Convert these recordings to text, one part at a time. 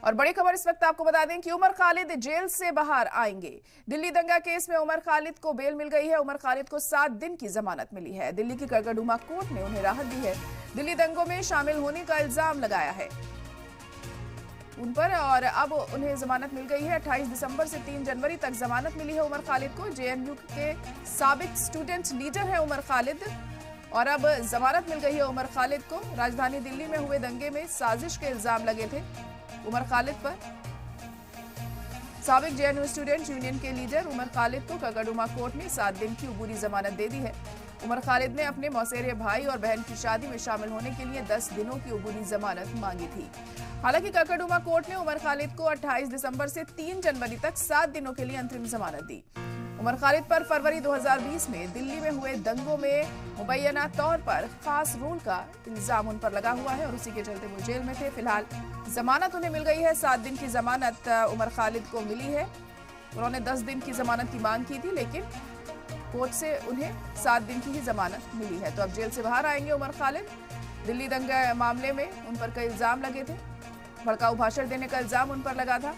और बड़ी खबर इस वक्त आपको बता दें कि उमर खालिद जेल से बाहर आएंगे। दिल्ली दंगा केस में उमर खालिद को बेल मिल गई है। उमर खालिद को 7 दिन की जमानत मिली है। दिल्ली की कड़कड़डूमा कोर्ट ने उन्हें राहत दी है। दिल्ली दंगों में शामिल होने का इल्जाम लगाया है उन पर और अब उन्हें जमानत मिल गई है। 28 दिसंबर से 3 जनवरी तक जमानत मिली है उमर खालिद को। जेएनयू के साबिक स्टूडेंट लीडर है उमर खालिद और अब जमानत मिल गई है उमर खालिद को। राजधानी दिल्ली में हुए दंगे में साजिश के इल्जाम लगे थे उमर खालिद पर। साबिक जेएनयू स्टूडेंट यूनियन के लीडर उमर खालिद को कड़कड़डूमा कोर्ट ने 7 दिन की अबूरी जमानत दे दी है। उमर खालिद ने अपने मौसेरे भाई और बहन की शादी में शामिल होने के लिए 10 दिनों की अबूरी जमानत मांगी थी। हालांकि कड़कड़डूमा कोर्ट ने उमर खालिद को 28 दिसंबर से 3 जनवरी तक 7 दिनों के लिए अंतरिम जमानत दी। उमर खालिद पर फरवरी 2020 में दिल्ली में हुए दंगों में मुबैना तौर पर खास रोल का इल्जाम उन पर लगा हुआ है और उसी के चलते वो जेल में थे। फिलहाल जमानत उन्हें मिल गई है। 7 दिन की जमानत उमर खालिद को मिली है। उन्होंने 10 दिन की जमानत की मांग की थी लेकिन कोर्ट से उन्हें 7 दिन की ही जमानत मिली है। तो अब जेल से बाहर आएंगे उमर खालिद। दिल्ली दंगा मामले में उन पर कई इल्जाम लगे थे। भड़काऊ भाषण देने का इल्जाम उन पर लगा था।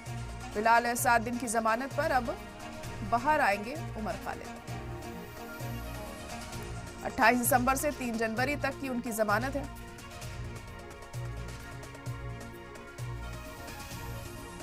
फिलहाल 7 दिन की जमानत पर अब बाहर आएंगे उमर खालिद। 28 दिसंबर से 3 जनवरी तक की उनकी जमानत है।